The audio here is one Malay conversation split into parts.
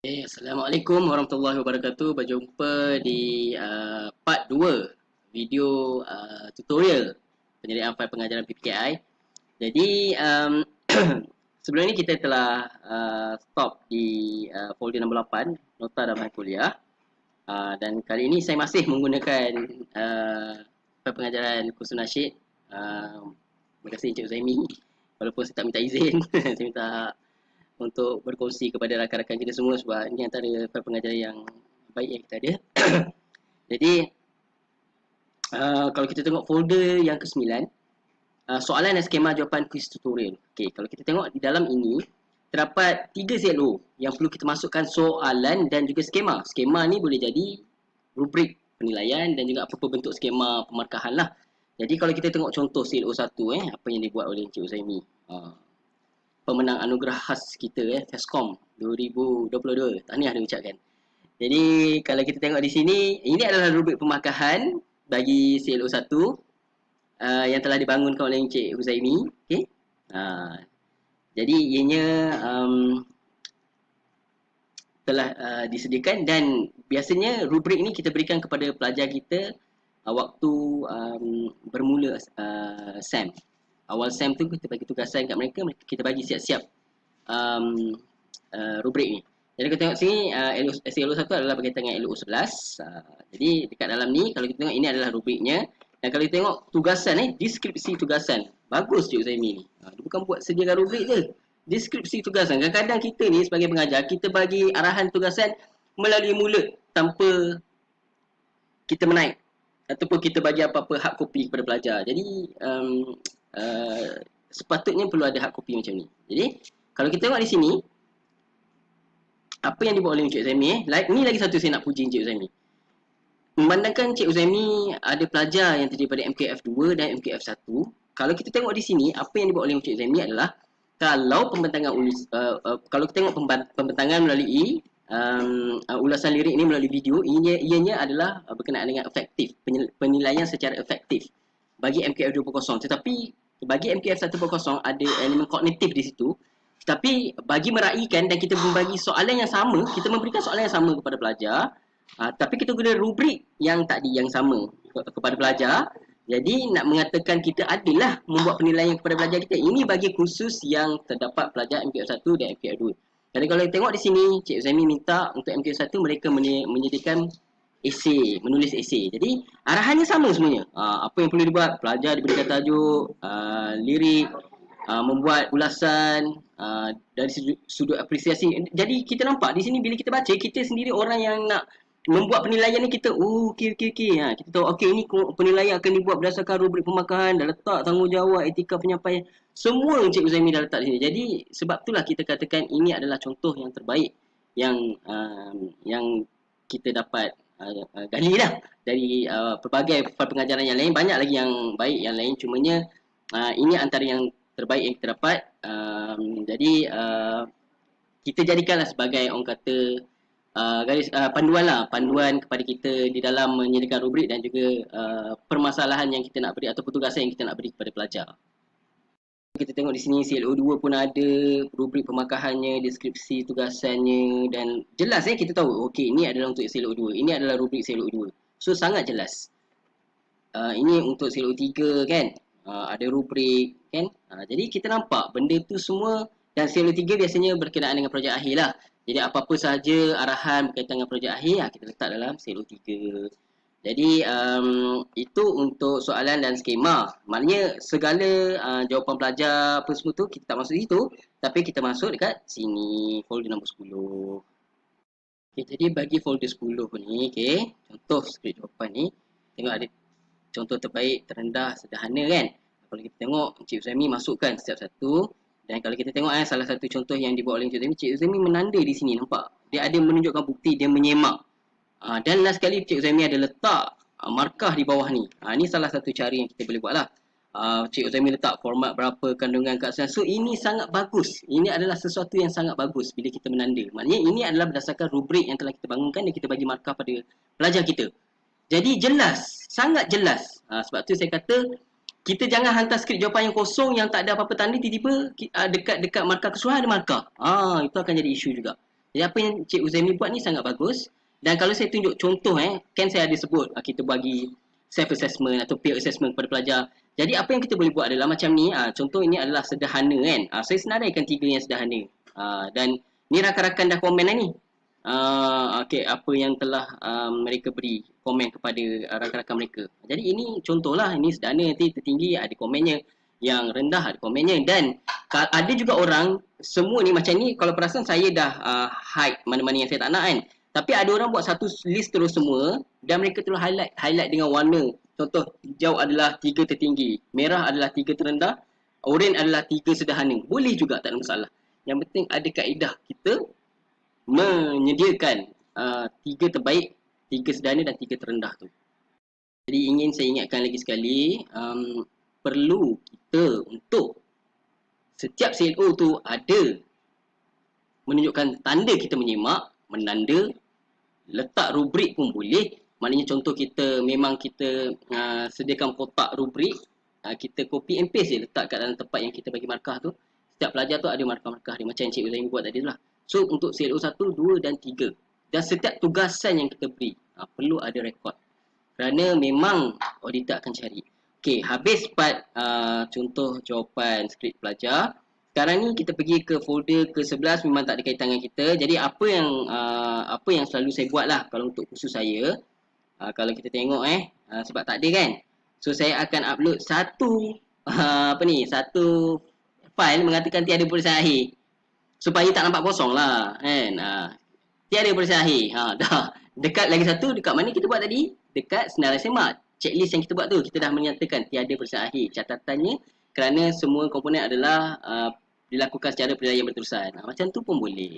Assalamualaikum warahmatullahi wabarakatuh. Berjumpa di part 2 video tutorial penyediaan fail pengajaran PPKI. Jadi sebelum ini kita telah stop di folder nombor 8, nota dan bahan kuliah. Dan kali ini saya masih menggunakan fail pengajaran kursus nasyid. Terima kasih Encik Uzaimi. Walaupun saya tak minta izin, saya minta untuk berkongsi kepada rakan-rakan kita semua sebab ini antara pengajaran yang baik yang kita ada. Jadi kalau kita tengok folder yang ke-9, soalan dan skema jawapan kuis tutorial. Okey, kalau kita tengok di dalam ini terdapat 3 ZLO yang perlu kita masukkan soalan dan juga skema. Skema ni boleh jadi rubrik penilaian dan juga apa-apa bentuk skema pemarkahan lah. Jadi kalau kita tengok contoh ZLO 1 apa yang dibuat oleh Encik Uzaimi. Pemenang anugerah khas kita FESCOM 2022. Tahniah diucapkan. Jadi kalau kita tengok di sini, ini adalah rubrik pemarkahan bagi CLO 1 yang telah dibangunkan oleh Encik Huzaimi. Okay? Jadi ianya telah disediakan dan biasanya rubrik ini kita berikan kepada pelajar kita waktu bermula SEM. Awal SEM tu kita bagi tugasan kat mereka, kita bagi siap-siap rubrik ni. Jadi kita tengok sini SLO 1 adalah berkaitan dengan LO 11. Jadi dekat dalam ni kalau kita tengok ini adalah rubriknya. Dan kalau kita tengok tugasan deskripsi tugasan. Bagus Cik Uzaimi ni. Dia bukan buat sediakan rubrik je. Deskripsi tugasan. Kadang-kadang kita ni sebagai pengajar, kita bagi arahan tugasan melalui mulut tanpa kita menaik ataupun kita bagi apa-apa hard copy kepada pelajar. Jadi sepatutnya perlu ada hard copy macam ni. Jadi kalau kita tengok di sini apa yang dibuat oleh Encik Uzaimi ni lagi satu saya nak puji Encik Uzaimi. Memandangkan Encik Uzaimi ada pelajar yang terdiri daripada MKF 2 dan MKF 1. Kalau kita tengok di sini apa yang dibuat oleh Encik Uzaimi adalah kalau pembentangan kalau kita tengok pembentangan melalui ulasan lirik ini melalui video, ianya adalah berkenaan dengan efektif, penilaian secara efektif bagi MKF 2.0. Tetapi bagi MKF 1.0 ada elemen kognitif di situ. Tapi bagi meraihkan dan kita membagi soalan yang sama, kita memberikan soalan yang sama kepada pelajar, tapi kita guna rubrik yang tadi yang sama kepada pelajar. Jadi nak mengatakan kita adalah membuat penilaian kepada pelajar kita. Ini bagi khusus yang terdapat pelajar MKF 1 dan MKF 2. Jadi kalau kita tengok di sini, Cik Uzaimi minta untuk MKF 1 mereka menyediakan esei, menulis esei. Jadi arahannya sama semuanya. Apa yang perlu dibuat? Pelajar diberikan tajuk, lirik, membuat ulasan dari sudut apresiasi. Jadi kita nampak di sini bila kita baca, kita sendiri orang yang nak membuat penilaian ni kita okey. Kita tahu okey ini penilaian akan dibuat berdasarkan rubrik pemarkahan, dah letak tanggungjawab, etika penyampaian. Semua Encik Uzaimi dah letak di sini. Jadi sebab itulah kita katakan ini adalah contoh yang terbaik yang kita dapat gali lah dari pelbagai pengajaran yang lain. Banyak lagi yang baik yang lain, cumanya ini antara yang terbaik yang kita dapat. Jadi kita jadikanlah sebagai orang kata panduan kepada kita di dalam menyediakan rubrik dan juga permasalahan yang kita nak beri atau petugasan yang kita nak beri kepada pelajar. Kita tengok di sini CLO 2 pun ada rubrik pemarkahannya, deskripsi tugasannya dan jelas kita tahu okey ini adalah untuk CLO 2, ini adalah rubrik CLO 2. So sangat jelas. Ini untuk CLO 3 kan. Ada rubrik kan. Jadi kita nampak benda tu semua dan CLO 3 biasanya berkenaan dengan projek akhir lah. Jadi apa-apa sahaja arahan berkaitan dengan projek akhir kita letak dalam CLO 3. Jadi itu untuk soalan dan skema. Maknanya segala jawapan pelajar apa semua tu kita tak masuk situ, tapi kita masuk dekat sini folder nombor 10. Okay, jadi bagi folder 10 ni, contoh skrip jawapan ni, tengok ada contoh terbaik, terendah, sederhana kan. Kalau kita tengok Encik Uzaimi masukkan setiap satu. Dan kalau kita tengok salah satu contoh yang dibuat oleh Encik Uzaimi menanda di sini, nampak? Dia ada menunjukkan bukti, dia menyemak. Dan last sekali Encik Uzaimi ada letak markah di bawah ni. Ini salah satu cara yang kita boleh buat lah. Encik Uzaimi letak format berapa, kandungan keabsahan. So ini sangat bagus. Ini adalah sesuatu yang sangat bagus bila kita menanda. Maknanya ini adalah berdasarkan rubrik yang telah kita bangunkan dan kita bagi markah pada pelajar kita. Jadi jelas, sangat jelas. Sebab tu saya kata kita jangan hantar skrip jawapan yang kosong yang tak ada apa-apa tanda, tiba-tiba dekat markah keseluruhan ada markah. Itu akan jadi isu juga. Jadi apa yang Cik Uzaimi buat ni sangat bagus. Dan kalau saya tunjuk contoh kan saya ada sebut kita bagi self assessment atau peer assessment kepada pelajar. Jadi apa yang kita boleh buat adalah macam ni, contoh ini adalah sederhana kan. Saya senaraikan 3 yang sederhana. Dan ni rakan-rakan dah komen dah ni. Okay, apa yang telah mereka beri komen kepada rakan-rakan mereka. Jadi ini contohlah, ini sederhana, nanti tertinggi ada komennya, yang rendah ada komennya. Dan ada juga orang, semua ni macam ni, kalau perasan saya dah hide mana-mana yang saya tak nak kan. Tapi ada orang buat satu list terus semua dan mereka terus highlight dengan warna. Contoh, hijau adalah 3 tertinggi, merah adalah 3 terendah, oren adalah 3 sederhana. Boleh juga, tak ada masalah. Yang penting ada kaedah kita menyediakan 3 terbaik, 3 sederhana dan 3 terendah tu. Jadi ingin saya ingatkan lagi sekali, perlu kita untuk setiap CLO tu ada menunjukkan tanda kita menyimak, menanda, letak rubrik pun boleh. Maknanya contoh kita memang kita sediakan kotak rubrik, kita copy and paste je letak kat dalam tempat yang kita bagi markah tu. Setiap pelajar tu ada markah-markah dia macam yang Cik Uzaimi buat tadi tu lah. So untuk CLO 1, 2 dan 3. Dan setiap tugasan yang kita beri perlu ada rekod. Kerana memang auditor akan cari. Okey, habis part contoh jawapan skrip pelajar. Sekarang ni kita pergi ke folder ke-11, memang tak ada kaitan dengan kita. Jadi apa yang selalu saya buat lah kalau untuk khusus saya. Kalau kita tengok sebab tak ada kan. So saya akan upload satu satu file mengatakan tiada peperiksaan akhir. Supaya tak nampak kosong lah kan. Tiada peperiksaan akhir. Dah. Dekat lagi satu, dekat mana kita buat tadi? Dekat senarai semak. Checklist yang kita buat tu, kita dah menyatakan tiada peperiksaan akhir. Catatannya kerana semua komponen adalah dilakukan secara penilaian berterusan. Macam tu pun boleh.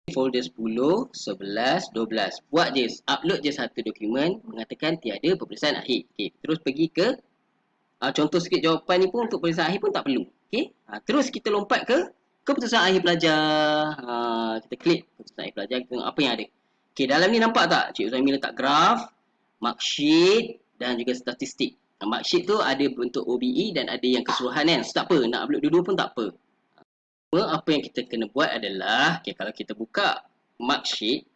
Folder 10, 11, 12. Buat je, upload je satu dokumen mengatakan tiada peperiksaan akhir. Okay. Terus pergi ke contoh sikit jawapan ni pun untuk peperiksaan akhir pun tak perlu. Okay. Terus kita lompat ke keputusan akhir pelajar. Kita klik keputusan akhir pelajar, kita tengok apa yang ada. Okay, dalam ni nampak tak? Cik Uzaimi letak graf, marksheet dan juga statistik. Marksheet tu ada bentuk OBE dan ada yang keseluruhan kan. So, tak apa, nak upload dua-dua pun tak apa. Apa yang kita kena buat adalah, kalau kita buka marksheet,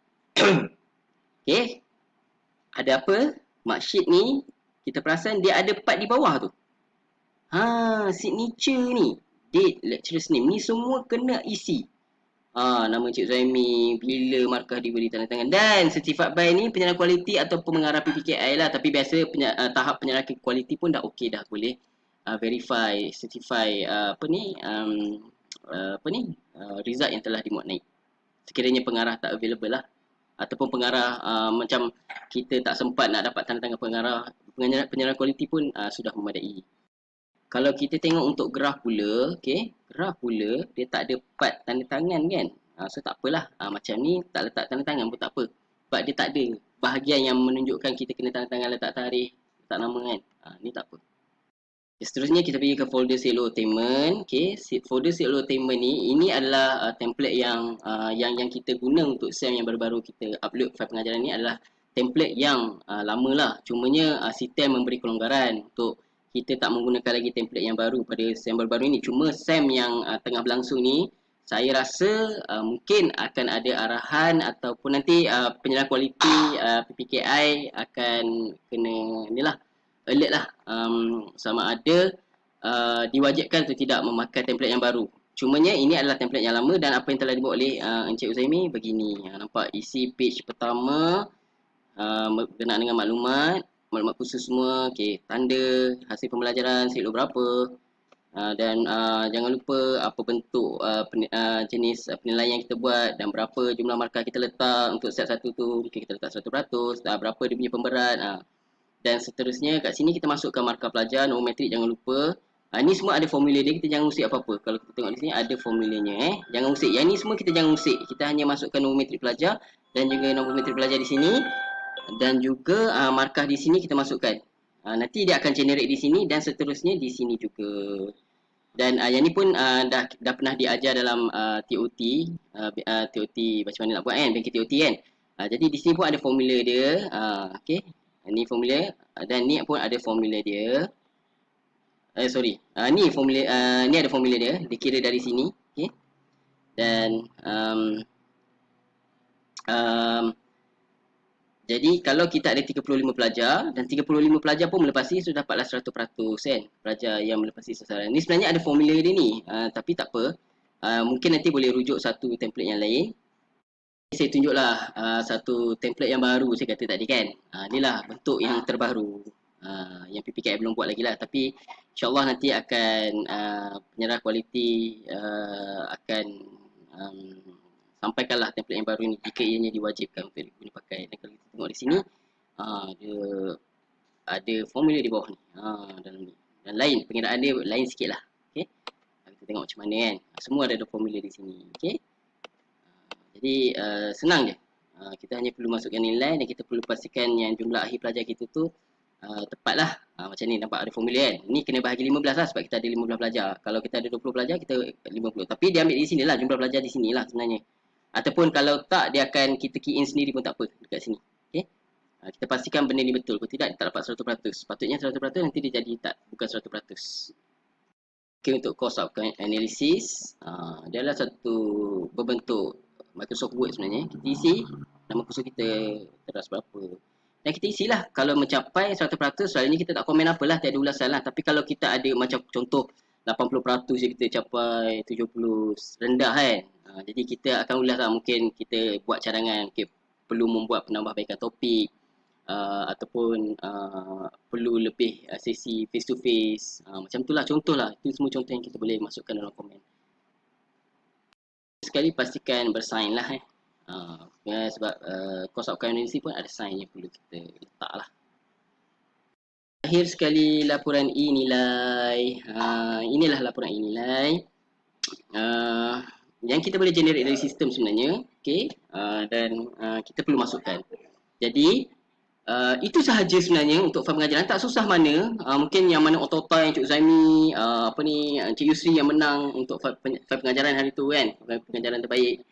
ada apa? Marksheet ni, kita perasan dia ada part di bawah tu. Signature ni, date, lecturer's name, ni semua kena isi. Nama Cik Uzaimi, bila markah diberi tanda tangan, dan certified by ni penyerahan kualiti atau pengarah PPKI lah. Tapi biasa tahap penyerahan kualiti pun dah okey, dah boleh verify, certify result yang telah dimuat naik. Sekiranya pengarah tak available lah, ataupun pengarah macam kita tak sempat nak dapat tanda tangan pengarah, penyerahan kualiti pun sudah memadai. Kalau kita tengok untuk graf pula, graf pula dia tak ada part tanda tangan kan. So tak apalah, macam ni tak letak tanda tangan pun tak apa. Sebab dia tak ada bahagian yang menunjukkan kita kena tanda tangan, letak tarikh, letak nama kan. Ni tak apa. Seterusnya kita pergi ke folder CLO Attainment. Folder CLO Attainment ni, ini adalah template yang kita guna untuk SEM yang baru-baru kita upload file pengajaran ni adalah template yang lama lah. Cumanya sistem memberi kelonggaran untuk kita tak menggunakan lagi template yang baru pada SEM baru-baru ini. Cuma SEM yang tengah berlangsung ni, saya rasa mungkin akan ada arahan ataupun nanti penyerahan kualiti PPKI akan kena alert lah, sama ada diwajibkan atau tidak memakai template yang baru. Cumanya ini adalah template yang lama dan apa yang telah dibuat oleh Encik Uzaimi begini. Nampak isi page pertama berkenaan dengan maklumat khusus semua, tanda, hasil pembelajaran, CLO berapa, dan jangan lupa apa bentuk jenis penilaian yang kita buat dan berapa jumlah markah kita letak untuk set satu tu. Kita letak 100%, berapa dia punya pemberat, dan seterusnya. Kat sini kita masukkan markah pelajar, nombor metrik jangan lupa. Ni semua ada formula dia, kita jangan usik apa-apa. Kalau kita tengok di sini ada formulanya jangan usik. Yang ni semua kita jangan usik. Kita hanya masukkan nombor metrik pelajar dan juga nombor metrik pelajar di sini. Dan juga markah di sini kita masukkan. Nanti dia akan generate di sini dan seterusnya di sini juga. Dan yang ni pun dah pernah diajar dalam TOT. TOT macam mana nak buat kan, bangkit TOT kan. Jadi di sini pun ada formula dia. Ni formula dan ni pun ada formula dia. Ni formula, ni ada formula dia, dikira dari sini. Dan Um, jadi kalau kita ada 35 pelajar dan 35 pelajar pun melepasi sudah dapatlah 100% kan pelajar yang melepasi sasaran. Ni sebenarnya ada formula dia ni. Tapi tak apa. Mungkin nanti boleh rujuk satu template yang lain. Saya tunjuklah satu template yang baru saya kata tadi kan. Inilah bentuk yang terbaru. Yang PPKI belum buat lagi lah. Tapi insyaAllah nanti akan penyerah kualiti akan um, sampaikanlah template yang baru ni jika ianya diwajibkan untuk dipakai. Dan kalau kita tengok di sini, dia ada formula di bawah ni. Dalam ni. Dan lain, pengiraan dia lain sikit lah. Okay? Kita tengok macam mana kan. Semua ada formula di sini. Okay? Jadi senang je. Kita hanya perlu masukkan nilai dan kita perlu pastikan yang jumlah akhir pelajar kita tu tepat lah. Macam ni nampak ada formula kan. Ni kena bahagi 15 lah sebab kita ada 15 pelajar. Kalau kita ada 20 pelajar kita 50. Tapi dia ambil di sini lah jumlah pelajar di sini lah sebenarnya. Ataupun kalau tak dia akan kita key in sendiri pun tak apa dekat sini. Okay. Kita pastikan benda ni betul. Kalau tidak dia tak dapat 100%. Sepatutnya 100% nanti dia jadi tak bukan 100%. Okay, untuk cost outcome analysis, dia adalah satu berbentuk Microsoft Word sebenarnya. Kita isi nama kursus kita, teras berapa. Dan kita isilah. Kalau mencapai 100%, selalunya kita tak komen apalah, tiada ulasan lah. Tapi kalau kita ada macam contoh 80% je kita capai 70 rendah kan. Jadi kita akan ulas lah. Mungkin kita buat cadangan. Okay, perlu membuat penambahbaikan topik. Ataupun perlu lebih sesi face to face, macam itulah contohlah. Itu semua contoh yang kita boleh masukkan dalam komen. Sekali pastikan bersign lah sebab course outcome analysis pun ada sign yang perlu kita letak lah. Akhir sekali laporan e-nilai. Inilah laporan e-nilai yang kita boleh generate dari sistem sebenarnya. Okay? Dan kita perlu masukkan. Jadi itu sahaja sebenarnya untuk file pengajaran. Tak susah mana. Mungkin yang mana Otota yang Cik Zaimi, Cik Yusri yang menang untuk file pengajaran hari tu kan. File pengajaran terbaik.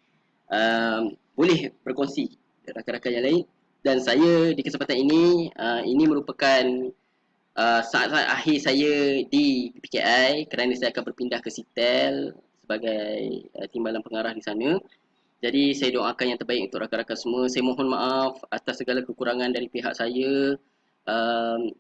Boleh berkongsi rakan-rakan yang lain. Dan saya di kesempatan ini merupakan saat-saat akhir saya di PPKI kerana saya akan berpindah ke Sitel sebagai timbalan pengarah di sana. Jadi saya doakan yang terbaik untuk rakan-rakan semua. Saya mohon maaf atas segala kekurangan dari pihak saya.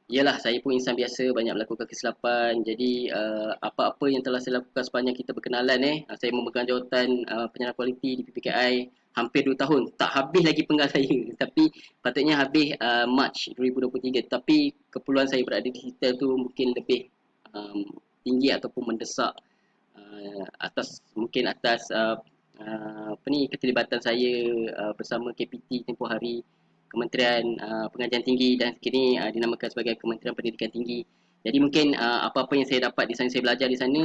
Yalah, saya pun insan biasa, banyak melakukan kesilapan. Jadi apa-apa yang telah saya lakukan sepanjang kita berkenalan saya memegang jawatan penyarah kualiti di PPKI hampir 2 tahun. Tak habis lagi penggal saya. Tapi patutnya habis Mac 2023. Tapi keperluan saya berada di hotel tu mungkin lebih tinggi ataupun mendesak mungkin atas keterlibatan saya bersama KPT tempoh hari Kementerian Pengajian Tinggi dan kini dinamakan sebagai Kementerian Pendidikan Tinggi. Jadi mungkin apa-apa yang saya dapat di sana, saya belajar di sana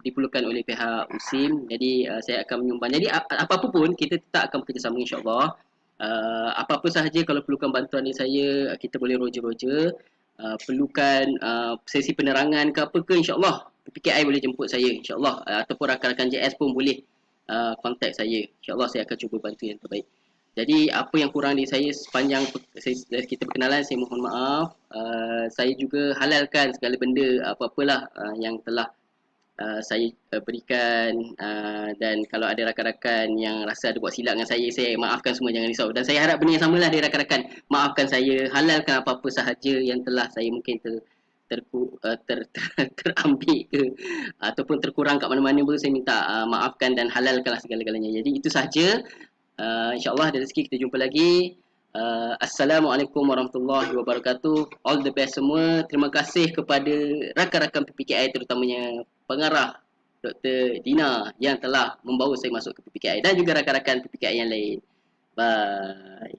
diperlukan oleh pihak USIM. Jadi saya akan menyumbang. Jadi apa-apa pun kita tetap akan bekerjasama insya-Allah. Apa-apa sahaja kalau perlukan bantuan dari saya, kita boleh roja-roja. Perlukan sesi penerangan ke apa ke, insya-Allah PPKI boleh jemput saya insya-Allah, ataupun rakan-rakan JS pun boleh kontak saya. InsyaAllah saya akan cuba bantu yang terbaik. Jadi apa yang kurang di saya sepanjang kita berkenalan, saya mohon maaf. Saya juga halalkan segala benda apa-apalah yang telah saya berikan, dan kalau ada rakan-rakan yang rasa ada buat silap dengan saya maafkan semua, jangan risau. Dan saya harap benda yang samalah dari rakan-rakan, maafkan saya, halalkan apa-apa sahaja yang telah saya mungkin terambil ke ataupun terkurang kat mana-mana pun, saya minta maafkan dan halalkanlah segala-galanya. Jadi itu sahaja. InsyaAllah ada rezeki kita jumpa lagi. Assalamualaikum warahmatullahi wabarakatuh. All the best semua. Terima kasih kepada rakan-rakan PPKI, terutamanya pengarah Dr. Dina yang telah membawa saya masuk ke PPKI, dan juga rakan-rakan PPKI yang lain. Bye.